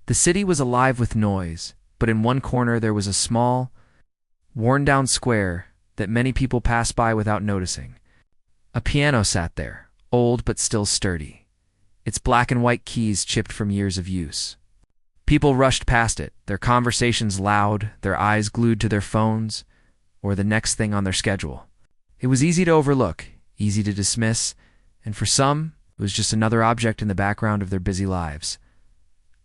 The city was alive with noise, but in one corner there was a small, worn-down square that many people passed by without noticing. A piano sat there, old but still sturdy, its black and white keys chipped from years of use. People rushed past it, their conversations loud, their eyes glued to their phones or the next thing on their schedule. It was easy to overlook, easy to dismiss, and for some, it was just another object in the background of their busy lives.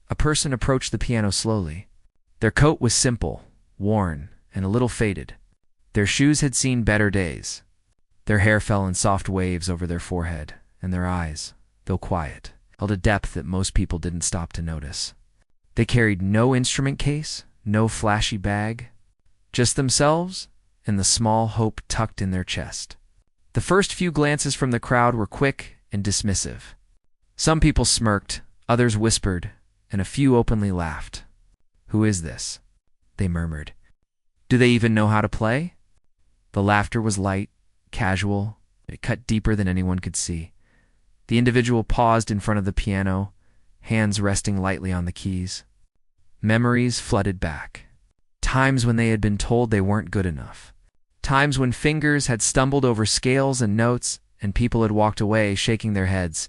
A person approached the piano slowly. Their coat was simple, worn, and a little faded. Their shoes had seen better days. Their hair fell in soft waves over their forehead, and their eyes, though quiet, held a depth that most people didn't stop to notice. They carried no instrument case, no flashy bag, just themselves and the small hope tucked in their chest. The first few glances from the crowd were quick and dismissive. Some people smirked, others whispered, and a few openly laughed. "Who is this?" they murmured. "Do they even know how to play?" The laughter was light, casual. It cut deeper than anyone could see. The individual paused in front of the piano, hands resting lightly on the keys. Memories flooded back. Times when they had been told they weren't good enough. Times when fingers had stumbled over scales and notes, and people had walked away shaking their heads.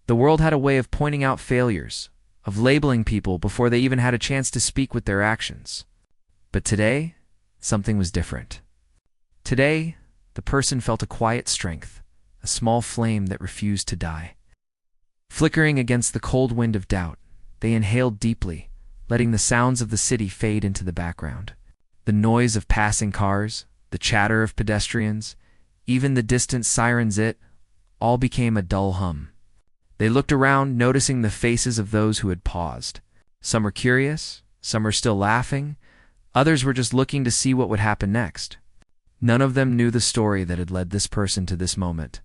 The world had a way of pointing out failures, of labeling people before they even had a chance to speak with their actions. But today, something was different. Today, the person felt a quiet strength, a small flame that refused to die. Flickering against the cold wind of doubt, they inhaled deeply, letting the sounds of the city fade into the background. The noise of passing cars, the chatter of pedestrians, even the distant sirens, it all became a dull hum. They looked around, noticing the faces of those who had paused. Some were curious, some were still laughing, others were just looking to see what would happen next. None of them knew the story that had led this person to this moment,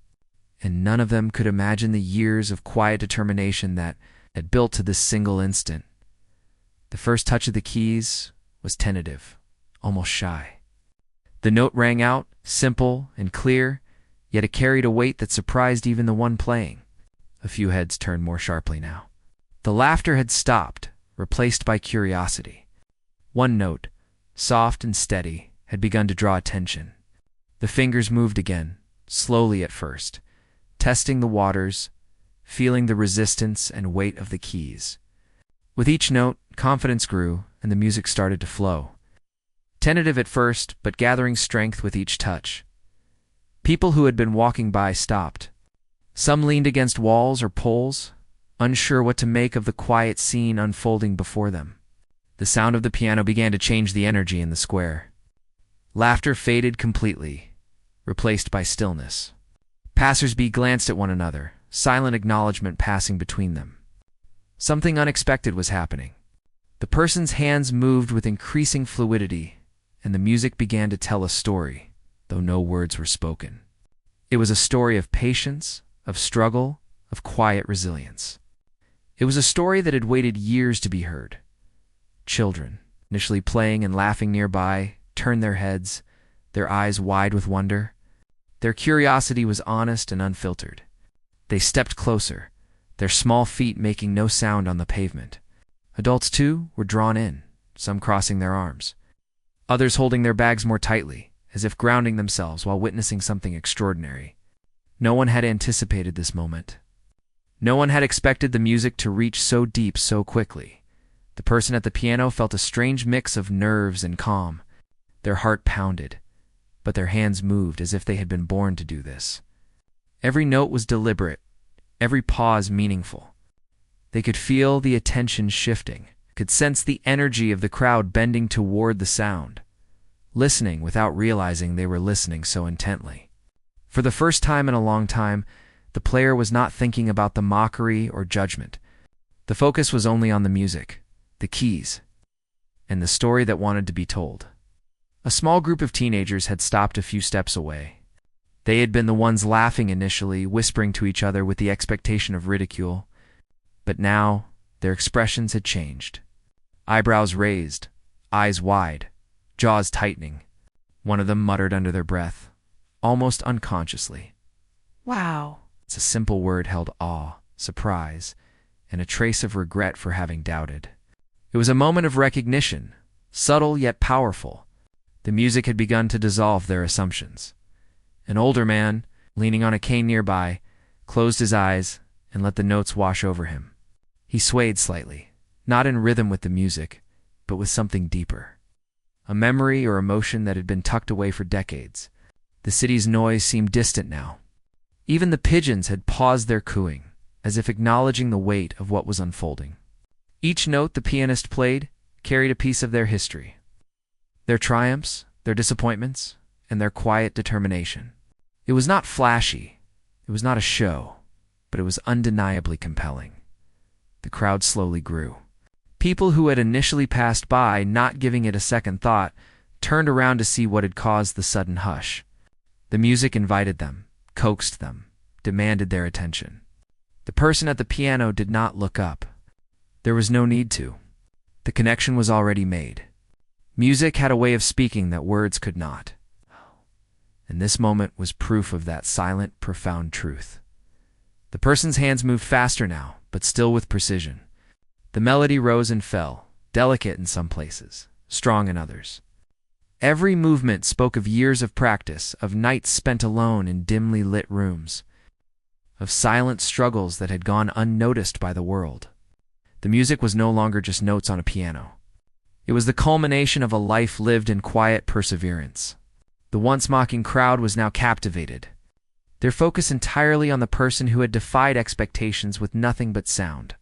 and none of them could imagine the years of quiet determination that had built to this single instant. The first touch of the keys was tentative, almost shy. The note rang out, simple and clear, yet it carried a weight that surprised even the one playing. A few heads turned more sharply now. The laughter had stopped, replaced by curiosity. One note, soft and steady, had begun to draw attention. The fingers moved again, slowly at first, testing the waters, feeling the resistance and weight of the keys. With each note, confidence grew, and the music started to flow. Tentative at first, but gathering strength with each touch. People who had been walking by stopped. Some leaned against walls or poles, unsure what to make of the quiet scene unfolding before them. The sound of the piano began to change the energy in the square. Laughter faded completely, replaced by stillness. Passers-by glanced at one another, silent acknowledgement passing between them. Something unexpected was happening. The person's hands moved with increasing fluidity, and the music began to tell a story, though no words were spoken. It was a story of patience, of struggle, of quiet resilience. It was a story that had waited years to be heard. Children, initially playing and laughing nearby, turned their heads, their eyes wide with wonder. Their curiosity was honest and unfiltered. They stepped closer, their small feet making no sound on the pavement. Adults, too, were drawn in, some crossing their arms, others holding their bags more tightly, as if grounding themselves while witnessing something extraordinary. No one had anticipated this moment. No one had expected the music to reach so deep so quickly. The person at the piano felt a strange mix of nerves and calm. Their heart pounded, but their hands moved as if they had been born to do this. Every note was deliberate, every pause meaningful. They could feel the attention shifting, could sense the energy of the crowd bending toward the sound, listening without realizing they were listening so intently. For the first time in a long time, the player was not thinking about the mockery or judgment. The focus was only on the music, the keys, and the story that wanted to be told. A small group of teenagers had stopped a few steps away. They had been the ones laughing initially, whispering to each other with the expectation of ridicule. But now, their expressions had changed. Eyebrows raised, eyes wide, jaws tightening. One of them muttered under their breath, almost unconsciously, "Wow." It's a simple word held awe, surprise, and a trace of regret for having doubted. It was a moment of recognition, subtle yet powerful. The music had begun to dissolve their assumptions. An older man, leaning on a cane nearby, closed his eyes and let the notes wash over him. He swayed slightly, not in rhythm with the music, but with something deeper. A memory or emotion that had been tucked away for decades. The city's noise seemed distant now. Even the pigeons had paused their cooing, as if acknowledging the weight of what was unfolding. Each note the pianist played carried a piece of their history. Their triumphs, their disappointments, and their quiet determination. It was not flashy, it was not a show, but it was undeniably compelling. The crowd slowly grew. People who had initially passed by, not giving it a second thought, turned around to see what had caused the sudden hush. The music invited them, coaxed them, demanded their attention. The person at the piano did not look up. There was no need to. The connection was already made. Music had a way of speaking that words could not. And this moment was proof of that silent, profound truth. The person's hands moved faster now, but still with precision. The melody rose and fell, delicate in some places, strong in others. Every movement spoke of years of practice, of nights spent alone in dimly lit rooms, of silent struggles that had gone unnoticed by the world. The music was no longer just notes on a piano. It was the culmination of a life lived in quiet perseverance. The once mocking crowd was now captivated, their focus entirely on the person who had defied expectations with nothing but sound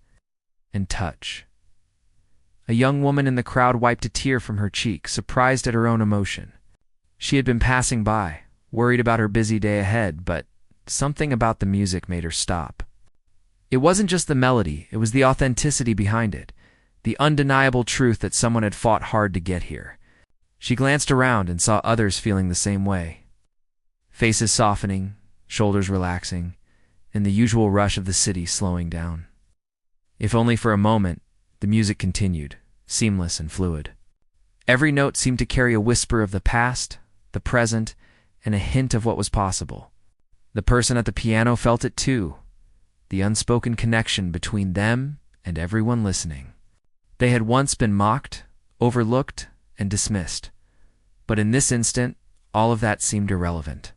and touch. A young woman in the crowd wiped a tear from her cheek, surprised at her own emotion. She had been passing by, worried about her busy day ahead, but something about the music made her stop. It wasn't just the melody, it was the authenticity behind it, the undeniable truth that someone had fought hard to get here. She glanced around and saw others feeling the same way. Faces softening, shoulders relaxing, and the usual rush of the city slowing down. If only for a moment, the music continued, seamless and fluid. Every note seemed to carry a whisper of the past, the present, and a hint of what was possible. The person at the piano felt it too, the unspoken connection between them and everyone listening. They had once been mocked, overlooked, and dismissed. But in this instant, all of that seemed irrelevant.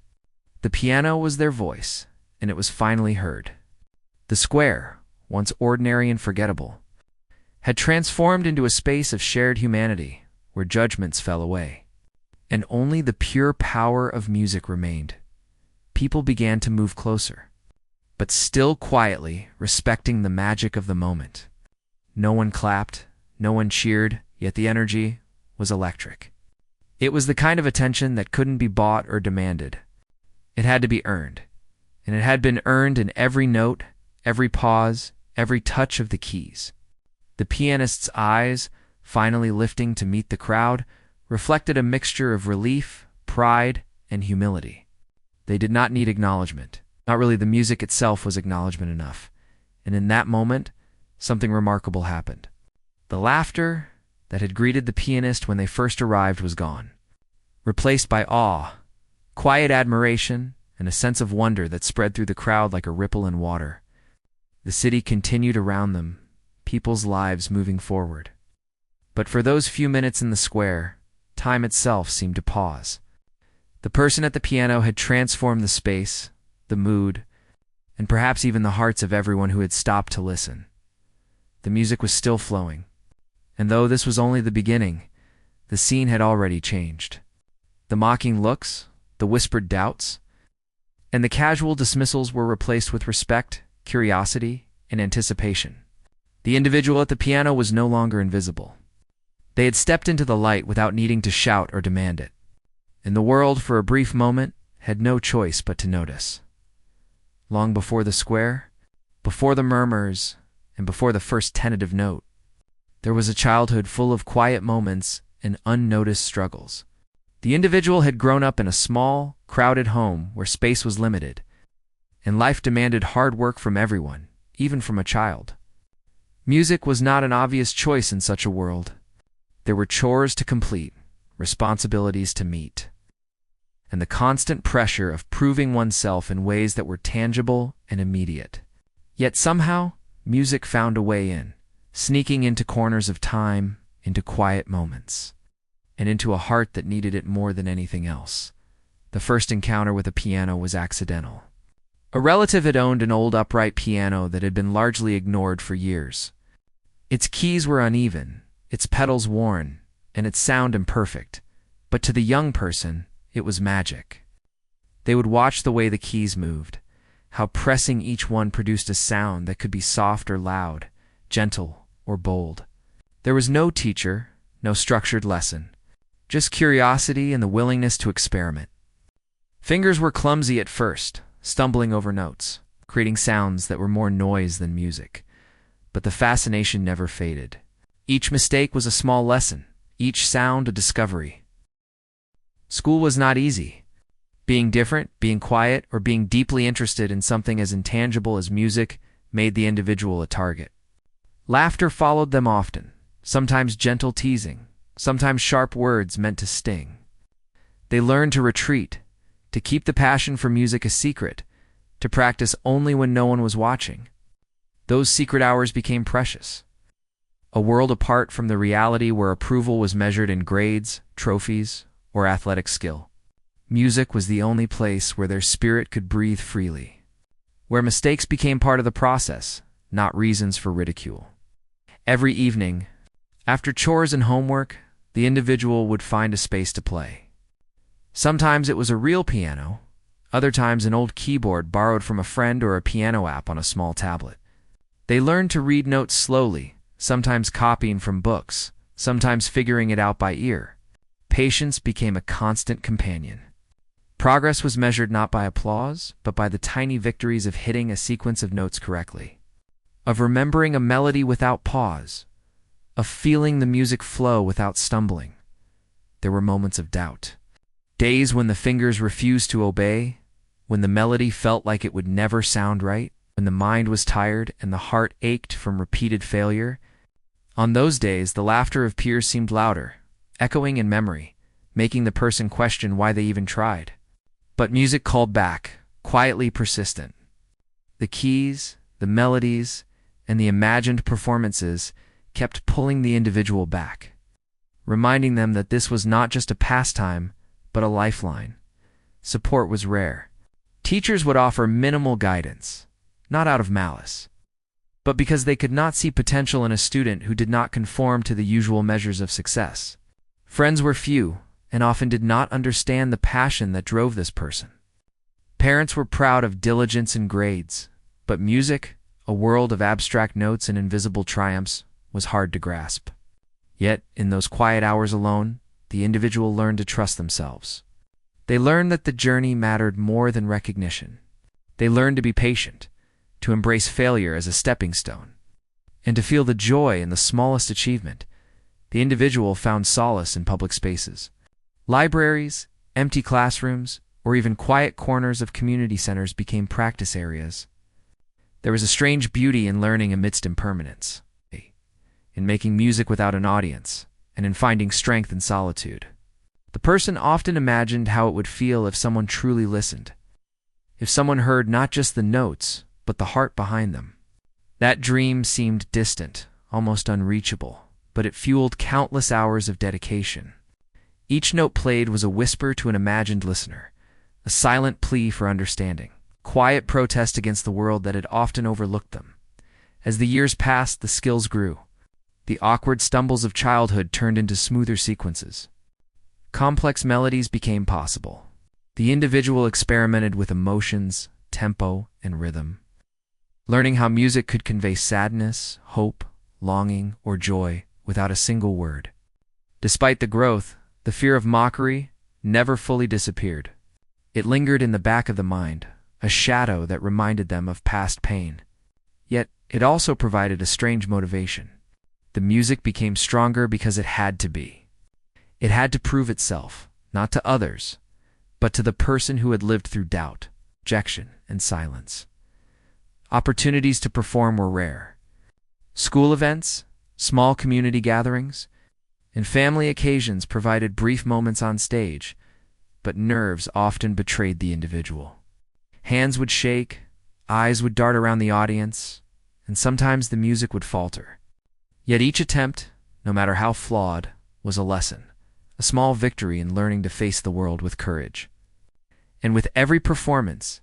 The piano was their voice, and it was finally heard. The square, once ordinary and forgettable, had transformed into a space of shared humanity where judgments fell away. And only the pure power of music remained. People began to move closer, but still quietly, respecting the magic of the moment. No one clapped, no one cheered, yet the energy was electric. It was the kind of attention that couldn't be bought or demanded. It had to be earned, and it had been earned in every note, every pause, every touch of the keys. The pianist's eyes, finally lifting to meet the crowd, reflected a mixture of relief, pride, and humility. They did not need acknowledgement. Not really, the music itself was acknowledgement enough. And in that moment, something remarkable happened. The laughter that had greeted the pianist when they first arrived was gone, replaced by awe, quiet admiration, and a sense of wonder that spread through the crowd like a ripple in water. The city continued around them, people's lives moving forward. But for those few minutes in the square, time itself seemed to pause. The person at the piano had transformed the space, the mood, and perhaps even the hearts of everyone who had stopped to listen. The music was still flowing, and though this was only the beginning, the scene had already changed. The mocking looks, the whispered doubts, and the casual dismissals were replaced with respect, curiosity, and anticipation. The individual at the piano was no longer invisible. They had stepped into the light without needing to shout or demand it. And the world, for a brief moment, had no choice but to notice. Long before the square, before the murmurs, and before the first tentative note, there was a childhood full of quiet moments and unnoticed struggles. The individual had grown up in a small, crowded home where space was limited, and life demanded hard work from everyone, even from a child. Music was not an obvious choice in such a world. There were chores to complete, responsibilities to meet, and the constant pressure of proving oneself in ways that were tangible and immediate. Yet somehow, music found a way in, sneaking into corners of time, into quiet moments, and into a heart that needed it more than anything else. The first encounter with a piano was accidental. A relative had owned an old upright piano that had been largely ignored for years. Its keys were uneven, its pedals worn, and its sound imperfect, but to the young person, it was magic. They would watch the way the keys moved, how pressing each one produced a sound that could be soft or loud, gentle or bold. There was no teacher, no structured lesson, just curiosity and the willingness to experiment. Fingers were clumsy at first, stumbling over notes, creating sounds that were more noise than music. But the fascination never faded. Each mistake was a small lesson, each sound a discovery. School was not easy. Being different, being quiet, or being deeply interested in something as intangible as music made the individual a target. Laughter followed them often, sometimes gentle teasing, sometimes sharp words meant to sting. They learned to retreat, to keep the passion for music a secret, to practice only when no one was watching. Those secret hours became precious. A world apart from the reality where approval was measured in grades, trophies, or athletic skill. Music was the only place where their spirit could breathe freely, where mistakes became part of the process, not reasons for ridicule. Every evening, after chores and homework, the individual would find a space to play. Sometimes it was a real piano, other times an old keyboard borrowed from a friend or a piano app on a small tablet. They learned to read notes slowly, sometimes copying from books, sometimes figuring it out by ear. Patience became a constant companion. Progress was measured not by applause, but by the tiny victories of hitting a sequence of notes correctly, of remembering a melody without pause, of feeling the music flow without stumbling. There were moments of doubt. Days when the fingers refused to obey, when the melody felt like it would never sound right, when the mind was tired and the heart ached from repeated failure. On those days, the laughter of peers seemed louder, echoing in memory, making the person question why they even tried. But music called back, quietly persistent. The keys, the melodies, and the imagined performances kept pulling the individual back, reminding them that this was not just a pastime, but a lifeline. Support was rare. Teachers would offer minimal guidance, not out of malice, but because they could not see potential in a student who did not conform to the usual measures of success. Friends were few, and often did not understand the passion that drove this person. Parents were proud of diligence and grades, but music, a world of abstract notes and invisible triumphs, was hard to grasp. Yet, in those quiet hours alone, the individual learned to trust themselves. They learned that the journey mattered more than recognition. They learned to be patient, to embrace failure as a stepping stone, and to feel the joy in the smallest achievement. The individual found solace in public spaces. Libraries, empty classrooms, or even quiet corners of community centers became practice areas. There was a strange beauty in learning amidst impermanence, in making music without an audience, and in finding strength in solitude. The person often imagined how it would feel if someone truly listened, if someone heard not just the notes, but the heart behind them. That dream seemed distant, almost unreachable, but it fueled countless hours of dedication. Each note played was a whisper to an imagined listener, a silent plea for understanding, quiet protest against the world that had often overlooked them. As the years passed, the skills grew. The awkward stumbles of childhood turned into smoother sequences. Complex melodies became possible. The individual experimented with emotions, tempo, and rhythm, learning how music could convey sadness, hope, longing, or joy without a single word. Despite the growth, the fear of mockery never fully disappeared. It lingered in the back of the mind, a shadow that reminded them of past pain. Yet, it also provided a strange motivation. The music became stronger because it had to be. It had to prove itself, not to others, but to the person who had lived through doubt, rejection, and silence. Opportunities to perform were rare. School events, small community gatherings, and family occasions provided brief moments on stage, but nerves often betrayed the individual. Hands would shake, eyes would dart around the audience, and sometimes the music would falter. Yet each attempt, no matter how flawed, was a lesson, a small victory in learning to face the world with courage. And with every performance,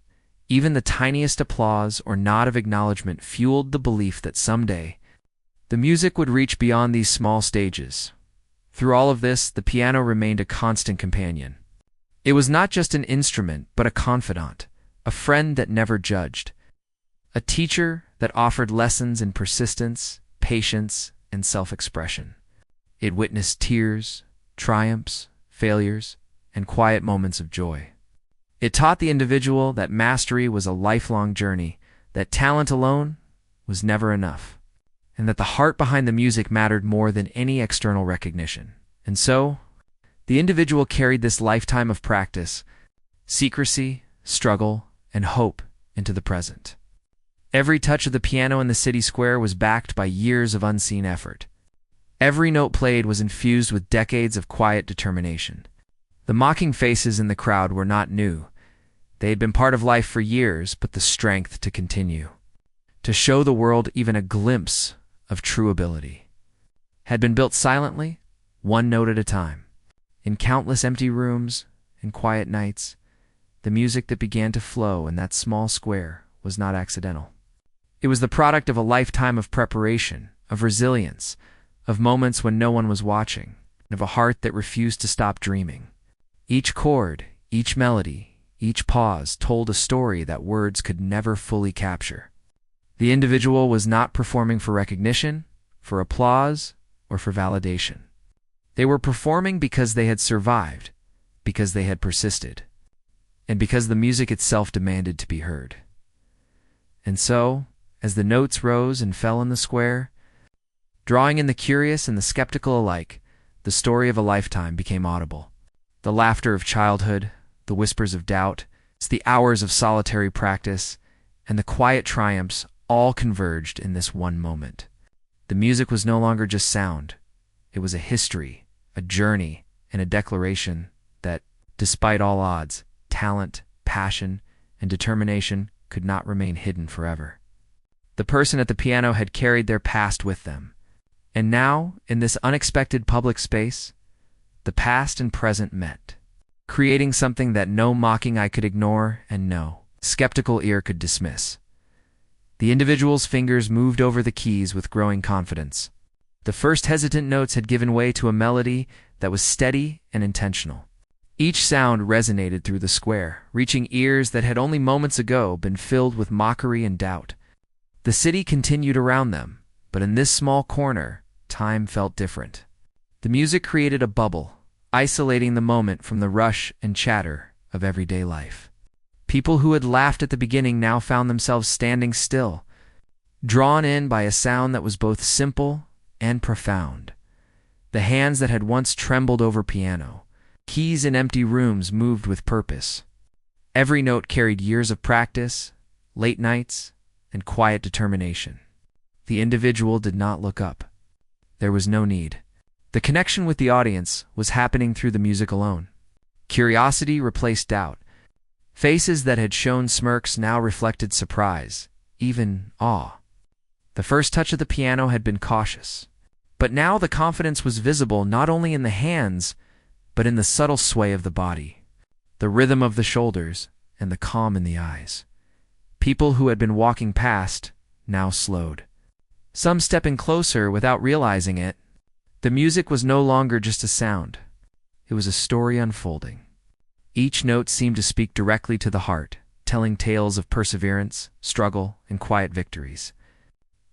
even the tiniest applause or nod of acknowledgement fueled the belief that someday, the music would reach beyond these small stages. Through all of this, the piano remained a constant companion. It was not just an instrument, but a confidant, a friend that never judged, a teacher that offered lessons in persistence, patience, and self-expression. It witnessed tears, triumphs, failures, and quiet moments of joy. It taught the individual that mastery was a lifelong journey, that talent alone was never enough, and that the heart behind the music mattered more than any external recognition. And so, the individual carried this lifetime of practice, secrecy, struggle, and hope into the present. Every touch of the piano in the city square was backed by years of unseen effort. Every note played was infused with decades of quiet determination. The mocking faces in the crowd were not new. They had been part of life for years, but the strength to continue, to show the world even a glimpse of true ability, had been built silently, one note at a time. In countless empty rooms and quiet nights, the music that began to flow in that small square was not accidental. It was the product of a lifetime of preparation, of resilience, of moments when no one was watching, of a heart that refused to stop dreaming. Each chord, each melody, each pause told a story that words could never fully capture. The individual was not performing for recognition, for applause, or for validation. They were performing because they had survived, because they had persisted, and because the music itself demanded to be heard. And so, as the notes rose and fell in the square, drawing in the curious and the skeptical alike, the story of a lifetime became audible. The laughter of childhood, the whispers of doubt, the hours of solitary practice, and the quiet triumphs all converged in this one moment. The music was no longer just sound. It was a history, a journey, and a declaration that, despite all odds, talent, passion, and determination could not remain hidden forever. The person at the piano had carried their past with them. And now, in this unexpected public space, the past and present met, creating something that no mocking eye could ignore and no skeptical ear could dismiss. The individual's fingers moved over the keys with growing confidence. The first hesitant notes had given way to a melody that was steady and intentional. Each sound resonated through the square, reaching ears that had only moments ago been filled with mockery and doubt. The city continued around them, but in this small corner, time felt different. The music created a bubble, isolating the moment from the rush and chatter of everyday life. People who had laughed at the beginning now found themselves standing still, drawn in by a sound that was both simple and profound. The hands that had once trembled over piano, keys in empty rooms moved with purpose. Every note carried years of practice, late nights, and quiet determination. The individual did not look up. There was no need. The connection with the audience was happening through the music alone. Curiosity replaced doubt. Faces that had shown smirks now reflected surprise, even awe. The first touch of the piano had been cautious, but now the confidence was visible not only in the hands, but in the subtle sway of the body, the rhythm of the shoulders, and the calm in the eyes. People who had been walking past now slowed, some stepping closer without realizing it. The music was no longer just a sound. It was a story unfolding. Each note seemed to speak directly to the heart, telling tales of perseverance, struggle, and quiet victories.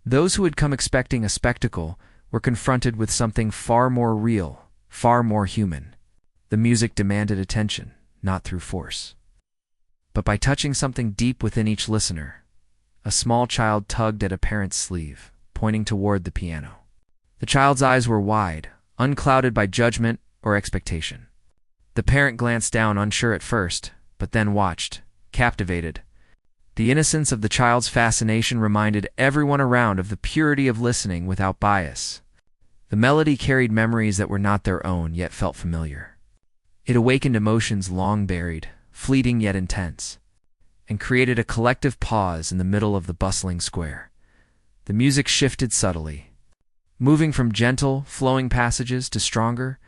Those who had come expecting a spectacle were confronted with something far more real, far more human. The music demanded attention, not through force, but by touching something deep within each listener. A small child tugged at a parent's sleeve, pointing toward the piano. The child's eyes were wide, unclouded by judgment or expectation. The parent glanced down, unsure at first, but then watched, captivated. The innocence of the child's fascination reminded everyone around of the purity of listening without bias. The melody carried memories that were not their own, yet felt familiar. It awakened emotions long buried, fleeting yet intense, and created a collective pause in the middle of the bustling square. The music shifted subtly, moving from gentle, flowing passages to stronger,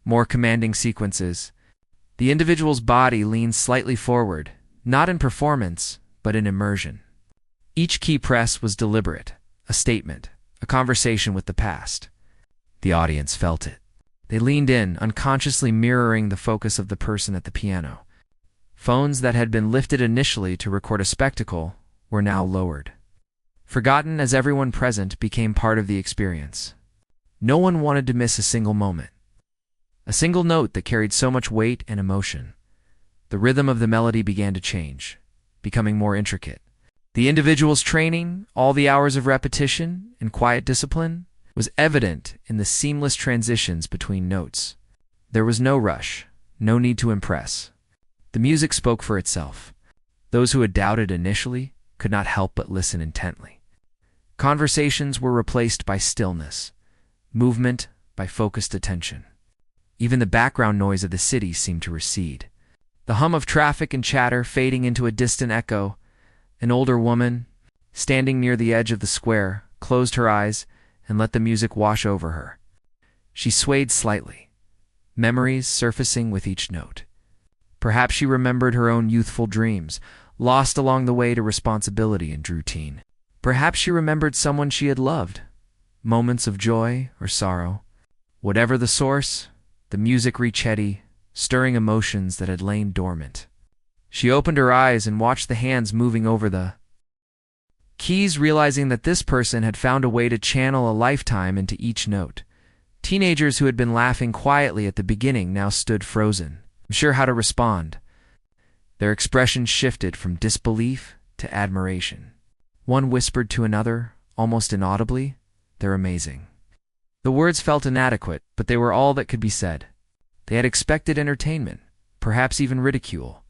more commanding sequences. The individual's body leaned slightly forward, not in performance, but in immersion. Each key press was deliberate, a statement, a conversation with the past. The audience felt it. They leaned in, unconsciously mirroring the focus of the person at the piano. Phones that had been lifted initially to record a spectacle were now lowered. Forgotten as everyone present became part of the experience. No one wanted to miss a single moment. A single note that carried so much weight and emotion. The rhythm of the melody began to change, becoming more intricate. The individual's training, all the hours of repetition and quiet discipline, was evident in the seamless transitions between notes. There was no rush, no need to impress. The music spoke for itself. Those who had doubted initially could not help but listen intently. Conversations were replaced by stillness, movement by focused attention. Even the background noise of the city seemed to recede. The hum of traffic and chatter fading into a distant echo. An older woman, standing near the edge of the square, closed her eyes and let the music wash over her. She swayed slightly, memories surfacing with each note. Perhaps she remembered her own youthful dreams, lost along the way to responsibility and routine. Perhaps she remembered someone she had loved, moments of joy or sorrow. Whatever the source, the music reached Hetty, stirring emotions that had lain dormant. She opened her eyes and watched the hands moving over the keys, realizing that this person had found a way to channel a lifetime into each note. Teenagers who had been laughing quietly at the beginning now stood frozen, unsure how to respond. Their expressions shifted from disbelief to admiration. One whispered to another, almost inaudibly, "They're amazing." The words felt inadequate, but they were all that could be said. They had expected entertainment, perhaps even ridicule,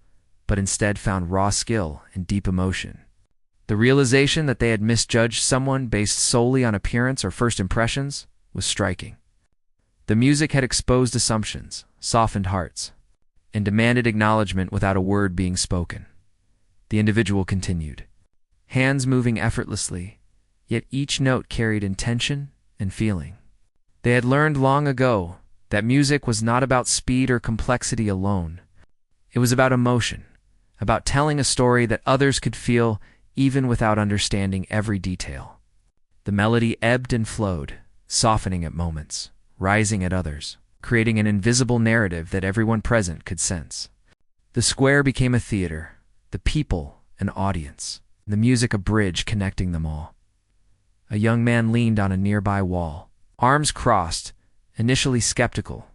but instead found raw skill and deep emotion. The realization that they had misjudged someone based solely on appearance or first impressions was striking. The music had exposed assumptions, softened hearts, and demanded acknowledgement without a word being spoken. The individual continued, hands moving effortlessly, yet each note carried intention and feeling. They had learned long ago that music was not about speed or complexity alone. It was about emotion, about telling a story that others could feel even without understanding every detail. The melody ebbed and flowed, softening at moments, rising at others, creating an invisible narrative that everyone present could sense. The square became a theater, the people an audience, the music a bridge connecting them all. A young man leaned on a nearby wall, arms crossed, initially skeptical,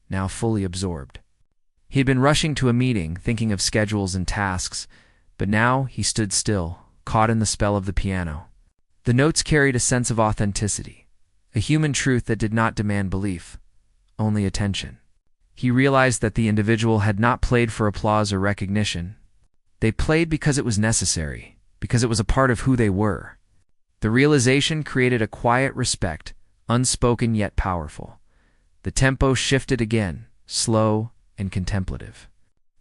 now fully absorbed. He had been rushing to a meeting, thinking of schedules and tasks, but now he stood still, caught in the spell of the piano. The notes carried a sense of authenticity, a human truth that did not demand belief, only attention. He realized that the individual had not played for applause or recognition. They played because it was necessary, because it was a part of who they were. The realization created a quiet respect, unspoken yet powerful. The tempo shifted again, slow and contemplative.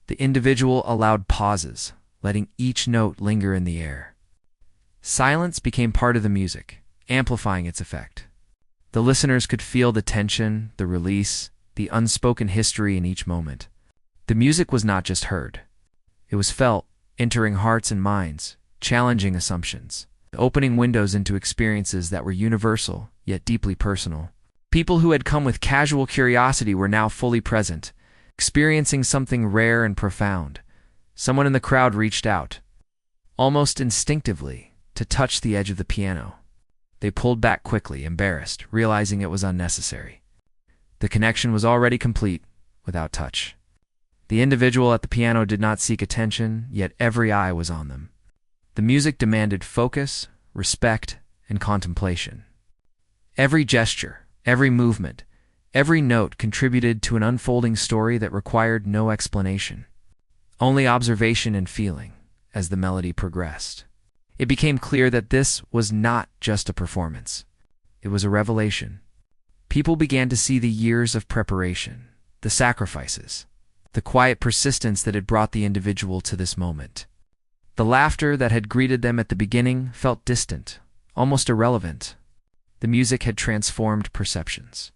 The individual allowed pauses, letting each note linger in the air. Silence became part of the music, amplifying its effect. The listeners could feel the tension, the release, the unspoken history in each moment. The music was not just heard. It was felt, entering hearts and minds, challenging assumptions, opening windows into experiences that were universal, yet deeply personal. People who had come with casual curiosity were now fully present, experiencing something rare and profound. Someone in the crowd reached out, almost instinctively, to touch the edge of the piano. They pulled back quickly, embarrassed, realizing it was unnecessary. The connection was already complete, without touch. The individual at the piano did not seek attention, yet every eye was on them. The music demanded focus, respect, and contemplation. Every gesture, every movement, every note contributed to an unfolding story that required no explanation, only observation and feeling as the melody progressed. It became clear that this was not just a performance. It was a revelation. People began to see the years of preparation, the sacrifices, the quiet persistence that had brought the individual to this moment. The laughter that had greeted them at the beginning felt distant, almost irrelevant. The music had transformed perceptions,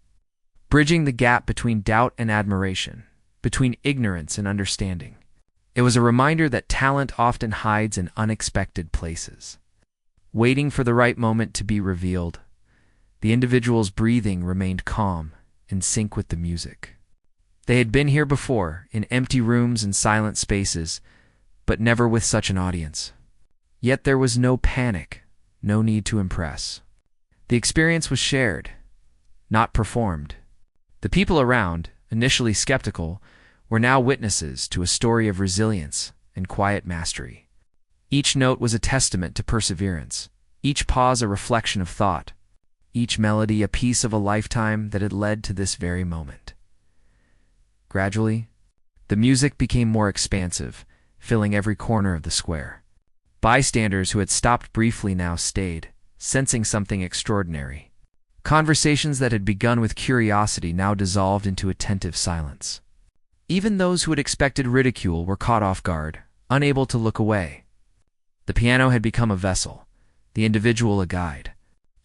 bridging the gap between doubt and admiration, between ignorance and understanding. It was a reminder that talent often hides in unexpected places, waiting for the right moment to be revealed. The individual's breathing remained calm, in sync with the music. They had been here before, in empty rooms and silent spaces, but never with such an audience. Yet there was no panic, no need to impress. The experience was shared, not performed. The people around, initially skeptical, were now witnesses to a story of resilience and quiet mastery. Each note was a testament to perseverance, each pause a reflection of thought, each melody a piece of a lifetime that had led to this very moment. Gradually, the music became more expansive, filling every corner of the square. Bystanders who had stopped briefly now stayed, sensing something extraordinary. Conversations that had begun with curiosity now dissolved into attentive silence. Even those who had expected ridicule were caught off guard, unable to look away. The piano had become a vessel, the individual a guide,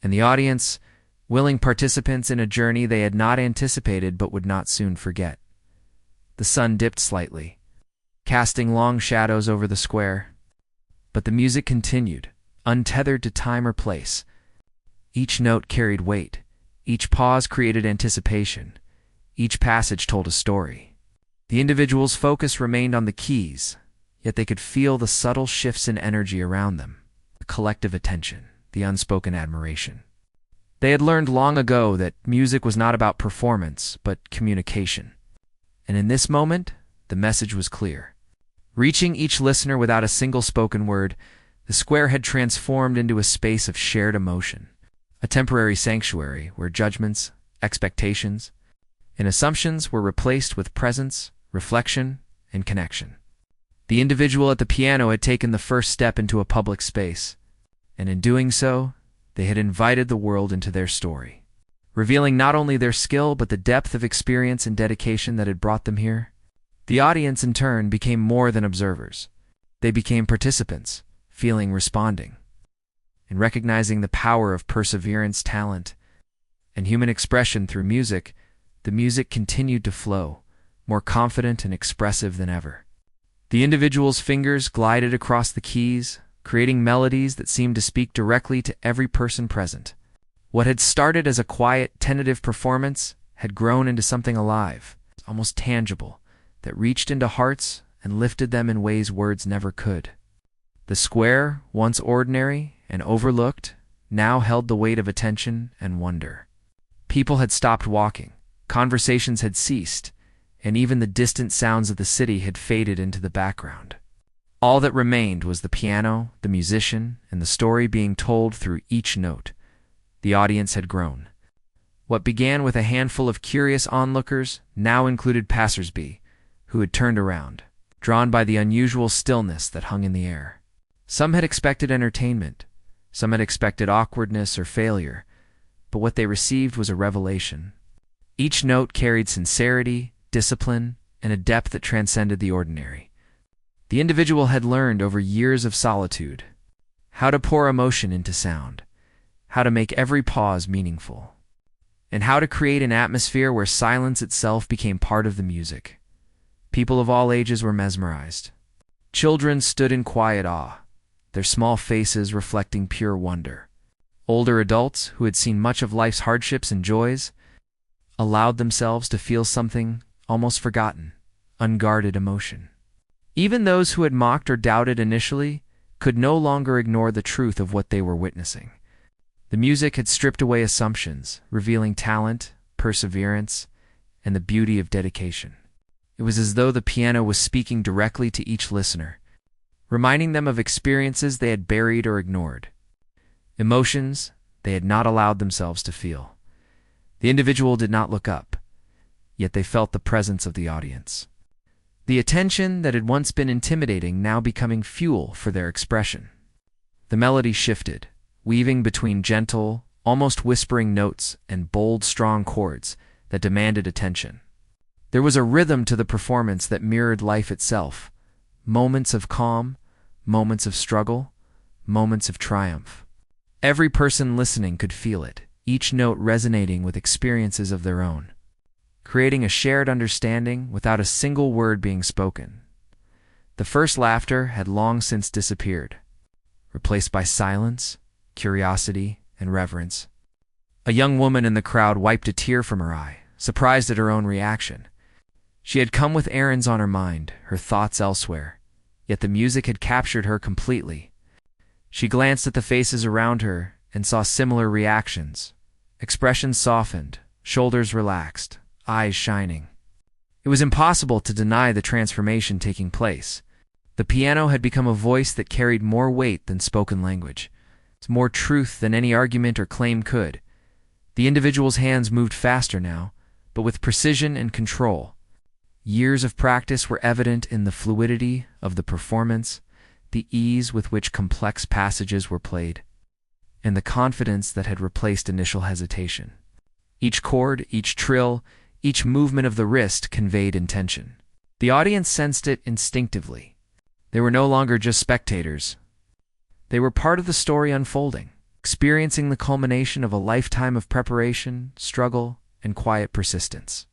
and the audience, willing participants in a journey they had not anticipated but would not soon forget. The sun dipped slightly, casting long shadows over the square, but the music continued, untethered to time or place. Each note carried weight, each pause created anticipation, each passage told a story. The individual's focus remained on the keys, yet they could feel the subtle shifts in energy around them, the collective attention, the unspoken admiration. They had learned long ago that music was not about performance, but communication. And in this moment, the message was clear. Reaching each listener without a single spoken word, the square had transformed into a space of shared emotion, a temporary sanctuary where judgments, expectations, and assumptions were replaced with presence, reflection, and connection. The individual at the piano had taken the first step into a public space, and in doing so, they had invited the world into their story, revealing not only their skill but the depth of experience and dedication that had brought them here. The audience, in turn, became more than observers. They became participants, feeling, responding, and recognizing the power of perseverance, talent, and human expression through music. The music continued to flow, more confident and expressive than ever. The individual's fingers glided across the keys, creating melodies that seemed to speak directly to every person present. What had started as a quiet, tentative performance had grown into something alive, almost tangible, that reached into hearts and lifted them in ways words never could. The square, once ordinary and overlooked, now held the weight of attention and wonder. People had stopped walking, conversations had ceased, and even the distant sounds of the city had faded into the background. All that remained was the piano, the musician, and the story being told through each note. The audience had grown. What began with a handful of curious onlookers now included passers-by, who had turned around, drawn by the unusual stillness that hung in the air. Some had expected entertainment, some had expected awkwardness or failure, but what they received was a revelation. Each note carried sincerity, discipline, and a depth that transcended the ordinary. The individual had learned over years of solitude how to pour emotion into sound, how to make every pause meaningful, and how to create an atmosphere where silence itself became part of the music. People of all ages were mesmerized. Children stood in quiet awe, their small faces reflecting pure wonder. Older adults, who had seen much of life's hardships and joys, allowed themselves to feel something almost forgotten, unguarded emotion. Even those who had mocked or doubted initially could no longer ignore the truth of what they were witnessing. The music had stripped away assumptions, revealing talent, perseverance, and the beauty of dedication. It was as though the piano was speaking directly to each listener, reminding them of experiences they had buried or ignored, emotions they had not allowed themselves to feel. The individual did not look up, yet they felt the presence of the audience. The attention that had once been intimidating now becoming fuel for their expression. The melody shifted, weaving between gentle, almost whispering notes and bold, strong chords that demanded attention. There was a rhythm to the performance that mirrored life itself, moments of calm, moments of struggle, moments of triumph. Every person listening could feel it, each note resonating with experiences of their own, creating a shared understanding without a single word being spoken. The first laughter had long since disappeared, replaced by silence, curiosity, and reverence. A young woman in the crowd wiped a tear from her eye, surprised at her own reaction. She had come with errands on her mind, her thoughts elsewhere, yet the music had captured her completely. She glanced at the faces around her and saw similar reactions. Expressions softened, shoulders relaxed, eyes shining. It was impossible to deny the transformation taking place. The piano had become a voice that carried more weight than spoken language, more truth than any argument or claim could. The individual's hands moved faster now, but with precision and control. Years of practice were evident in the fluidity of the performance, the ease with which complex passages were played, and the confidence that had replaced initial hesitation. Each chord, each trill, each movement of the wrist conveyed intention. The audience sensed it instinctively. They were no longer just spectators. They were part of the story unfolding, experiencing the culmination of a lifetime of preparation, struggle, and quiet persistence.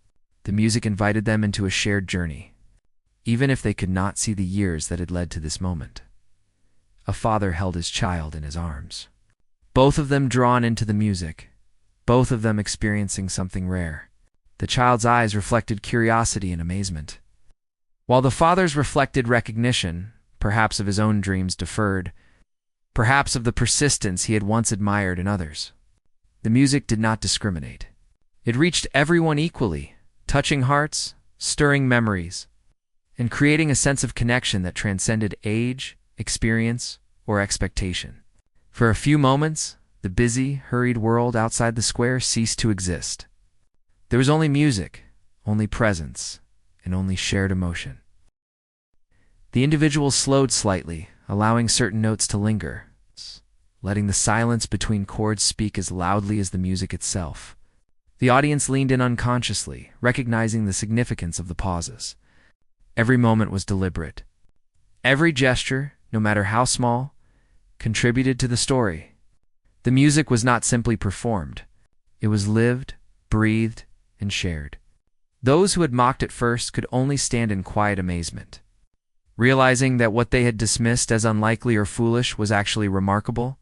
The music invited them into a shared journey, even if they could not see the years that had led to this moment. A father held his child in his arms, both of them drawn into the music, both of them experiencing something rare. The child's eyes reflected curiosity and amazement, while the father's reflected recognition, perhaps of his own dreams deferred, perhaps of the persistence he had once admired in others. The music did not discriminate. It reached everyone equally, touching hearts, stirring memories, and creating a sense of connection that transcended age, experience, or expectation. For a few moments, the busy, hurried world outside the square ceased to exist. There was only music, only presence, and only shared emotion. The individual slowed slightly, allowing certain notes to linger, letting the silence between chords speak as loudly as the music itself. The audience leaned in unconsciously, recognizing the significance of the pauses. Every moment was deliberate. Every gesture, no matter how small, contributed to the story. The music was not simply performed. It was lived, breathed, and shared. Those who had mocked at first could only stand in quiet amazement, realizing that what they had dismissed as unlikely or foolish was actually remarkable,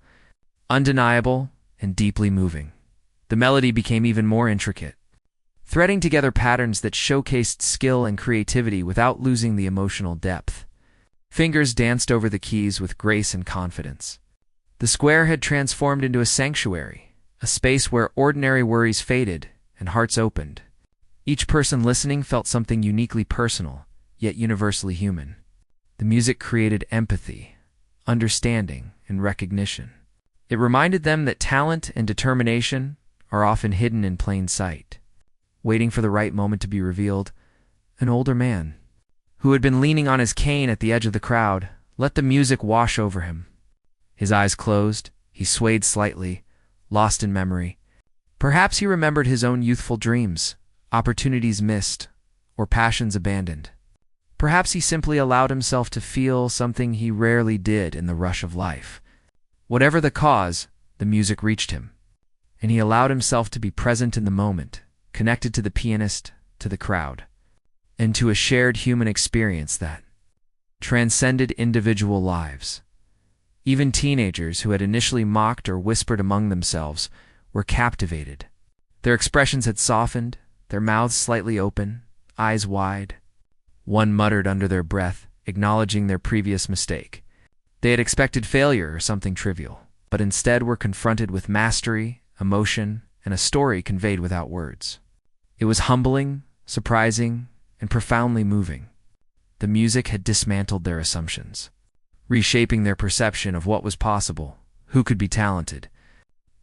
undeniable, and deeply moving. The melody became even more intricate, threading together patterns that showcased skill and creativity without losing the emotional depth. Fingers danced over the keys with grace and confidence. The square had transformed into a sanctuary, a space where ordinary worries faded and hearts opened. Each person listening felt something uniquely personal, yet universally human. The music created empathy, understanding, and recognition. It reminded them that talent and determination are often hidden in plain sight. Waiting for the right moment to be revealed, an older man, who had been leaning on his cane at the edge of the crowd, let the music wash over him. His eyes closed, he swayed slightly, lost in memory. Perhaps he remembered his own youthful dreams, opportunities missed, or passions abandoned. Perhaps he simply allowed himself to feel something he rarely did in the rush of life. Whatever the cause, the music reached him, and he allowed himself to be present in the moment, connected to the pianist, to the crowd, and to a shared human experience that transcended individual lives. Even teenagers who had initially mocked or whispered among themselves were captivated. Their expressions had softened, their mouths slightly open, eyes wide. One muttered under their breath, acknowledging their previous mistake. They had expected failure or something trivial, but instead were confronted with mastery, emotion, and a story conveyed without words. It was humbling, surprising, and profoundly moving. The music had dismantled their assumptions, reshaping their perception of what was possible, who could be talented,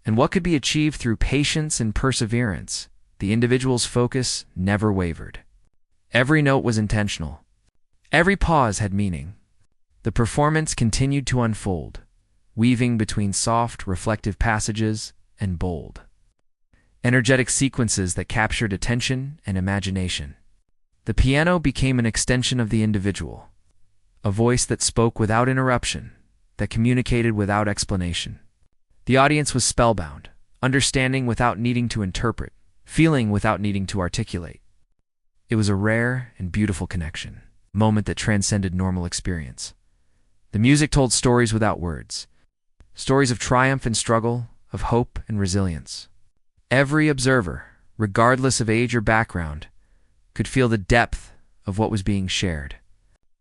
and what could be achieved through patience and perseverance. The individual's focus never wavered. Every note was intentional. Every pause had meaning. The performance continued to unfold, weaving between soft, reflective passages and bold, energetic sequences that captured attention and imagination. The piano became an extension of the individual, a voice that spoke without interruption, that communicated without explanation. The audience was spellbound, understanding without needing to interpret, feeling without needing to articulate. It was a rare and beautiful connection, a moment that transcended normal experience. The music told stories without words, stories of triumph and struggle, of hope and resilience. Every observer, regardless of age or background, could feel the depth of what was being shared.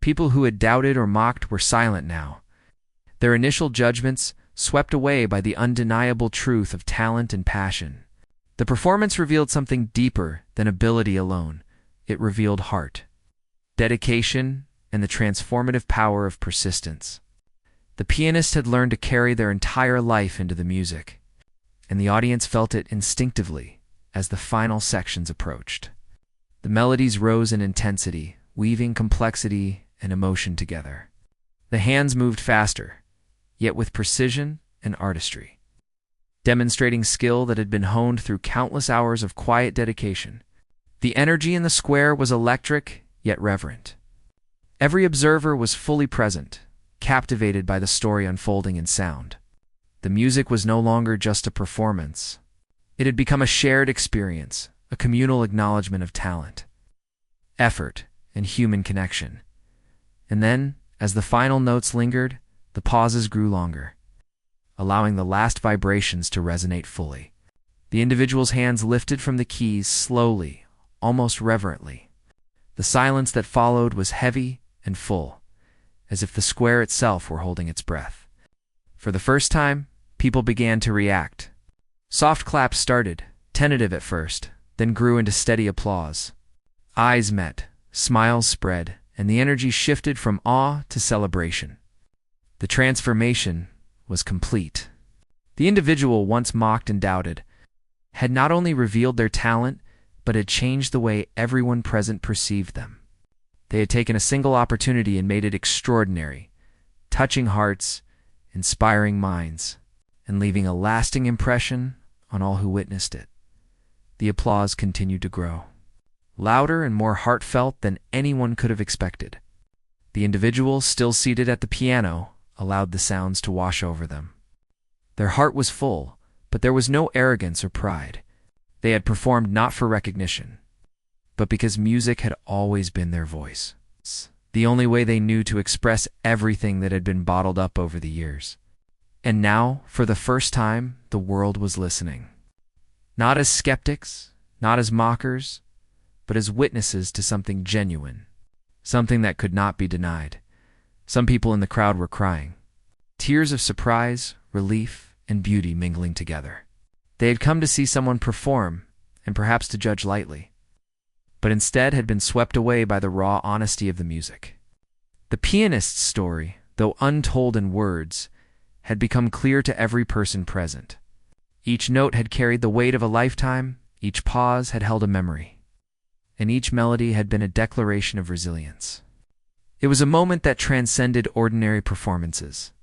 People who had doubted or mocked were silent now, their initial judgments swept away by the undeniable truth of talent and passion. The performance revealed something deeper than ability alone. It revealed heart, dedication, and the transformative power of persistence. The pianists had learned to carry their entire life into the music, and the audience felt it instinctively as the final sections approached. The melodies rose in intensity, weaving complexity and emotion together. The hands moved faster, yet with precision and artistry, demonstrating skill that had been honed through countless hours of quiet dedication. The energy in the square was electric, yet reverent. Every observer was fully present, captivated by the story unfolding in sound. The music was no longer just a performance. It had become a shared experience, a communal acknowledgement of talent, effort, and human connection. And then, as the final notes lingered, the pauses grew longer, allowing the last vibrations to resonate fully. The individual's hands lifted from the keys slowly, almost reverently. The silence that followed was heavy and full, as if the square itself were holding its breath. For the first time, people began to react. Soft claps started, tentative at first, then grew into steady applause. Eyes met, smiles spread, and the energy shifted from awe to celebration. The transformation was complete. The individual once mocked and doubted had not only revealed their talent, but had changed the way everyone present perceived them. They had taken a single opportunity and made it extraordinary, touching hearts, inspiring minds, and leaving a lasting impression on all who witnessed it. The applause continued to grow, louder and more heartfelt than anyone could have expected. The individual, still seated at the piano, allowed the sounds to wash over them. Their heart was full, but there was no arrogance or pride. They had performed not for recognition, but because music had always been their voice, the only way they knew to express everything that had been bottled up over the years. And now, for the first time, the world was listening. Not as skeptics, not as mockers, but as witnesses to something genuine, something that could not be denied. Some people in the crowd were crying, tears of surprise, relief, and beauty mingling together. They had come to see someone perform, and perhaps to judge lightly, but instead had been swept away by the raw honesty of the music. The pianist's story, though untold in words, had become clear to every person present. Each note had carried the weight of a lifetime, each pause had held a memory, and each melody had been a declaration of resilience. It was a moment that transcended ordinary performances,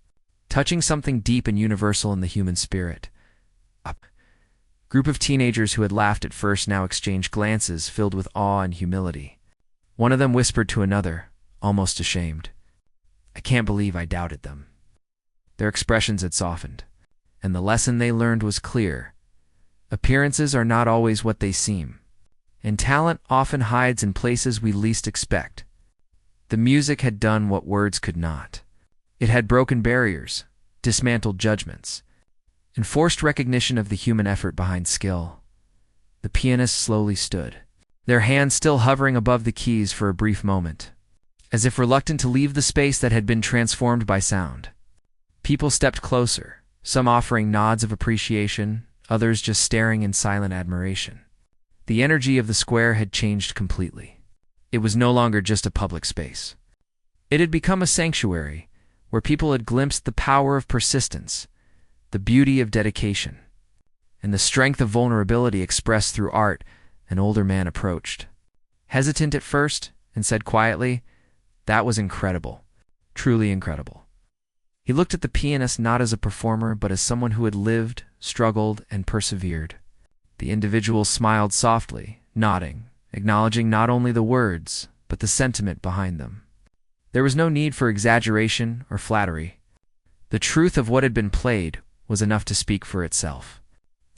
touching something deep and universal in the human spirit. A group of teenagers who had laughed at first now exchanged glances filled with awe and humility. One of them whispered to another, almost ashamed, "I can't believe I doubted them." Their expressions had softened, and the lesson they learned was clear. Appearances are not always what they seem, and talent often hides in places we least expect. The music had done what words could not. It had broken barriers, dismantled judgments, and forced recognition of the human effort behind skill. The pianists slowly stood, their hands still hovering above the keys for a brief moment, as if reluctant to leave the space that had been transformed by sound. People stepped closer, some offering nods of appreciation, others just staring in silent admiration. The energy of the square had changed completely. It was no longer just a public space. It had become a sanctuary where people had glimpsed the power of persistence, the beauty of dedication, and the strength of vulnerability expressed through art. An older man approached, hesitant at first, and said quietly, "That was incredible, truly incredible." He looked at the pianist not as a performer, but as someone who had lived, struggled, and persevered. The individual smiled softly, nodding, acknowledging not only the words, but the sentiment behind them. There was no need for exaggeration or flattery. The truth of what had been played was enough to speak for itself.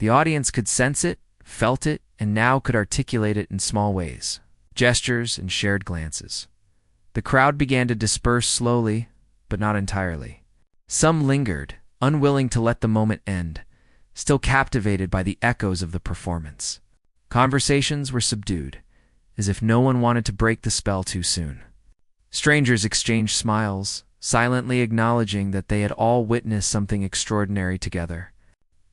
The audience could sense it, felt it, and now could articulate it in small ways, gestures and shared glances. The crowd began to disperse slowly, but not entirely. Some lingered, unwilling to let the moment end, still captivated by the echoes of the performance. Conversations were subdued, as if no one wanted to break the spell too soon. Strangers exchanged smiles, silently acknowledging that they had all witnessed something extraordinary together.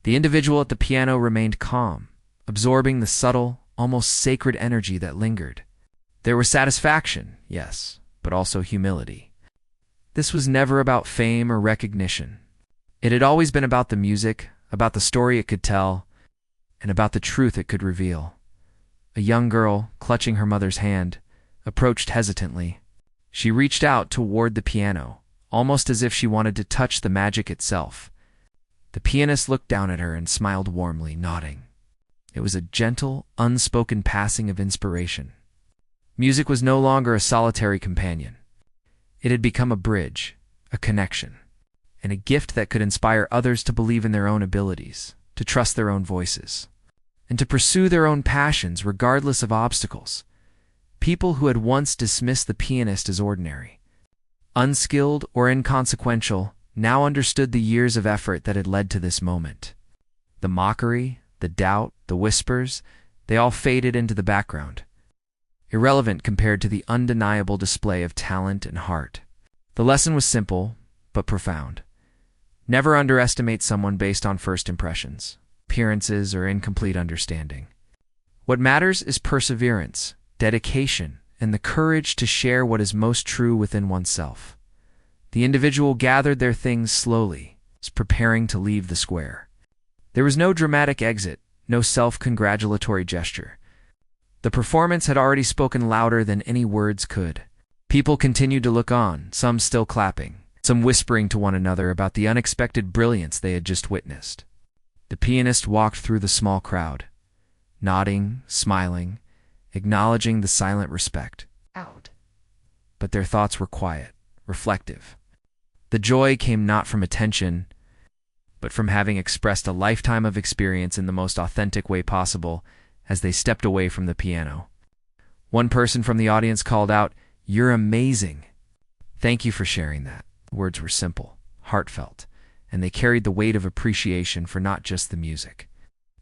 The individual at the piano remained calm, absorbing the subtle, almost sacred energy that lingered. There was satisfaction, yes, but also humility. This was never about fame or recognition. It had always been about the music, about the story it could tell, and about the truth it could reveal. A young girl, clutching her mother's hand, approached hesitantly. She reached out toward the piano, almost as if she wanted to touch the magic itself. The pianist looked down at her and smiled warmly, nodding. It was a gentle, unspoken passing of inspiration. Music was no longer a solitary companion. It had become a bridge, a connection, and a gift that could inspire others to believe in their own abilities, to trust their own voices, and to pursue their own passions regardless of obstacles. People who had once dismissed the pianist as ordinary, unskilled or inconsequential, now understood the years of effort that had led to this moment. The mockery, the doubt, the whispers, they all faded into the background, irrelevant compared to the undeniable display of talent and heart. The lesson was simple, but profound. Never underestimate someone based on first impressions, appearances, or incomplete understanding. What matters is perseverance, dedication, and the courage to share what is most true within oneself. The individual gathered their things slowly, preparing to leave the square. There was no dramatic exit, no self-congratulatory gesture. The performance had already spoken louder than any words could. People continued to look on, some still clapping, some whispering to one another about the unexpected brilliance they had just witnessed. The pianist walked through the small crowd, nodding, smiling, acknowledging the silent respect. But their thoughts were quiet, reflective. The joy came not from attention, but from having expressed a lifetime of experience in the most authentic way possible as they stepped away from the piano. One person from the audience called out, "You're amazing." "Thank you for sharing that." The words were simple, heartfelt, and they carried the weight of appreciation for not just the music,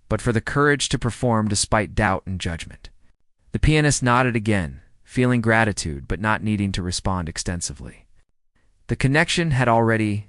but for the courage to perform despite doubt and judgment. The pianist nodded again, feeling gratitude but not needing to respond extensively. The connection had already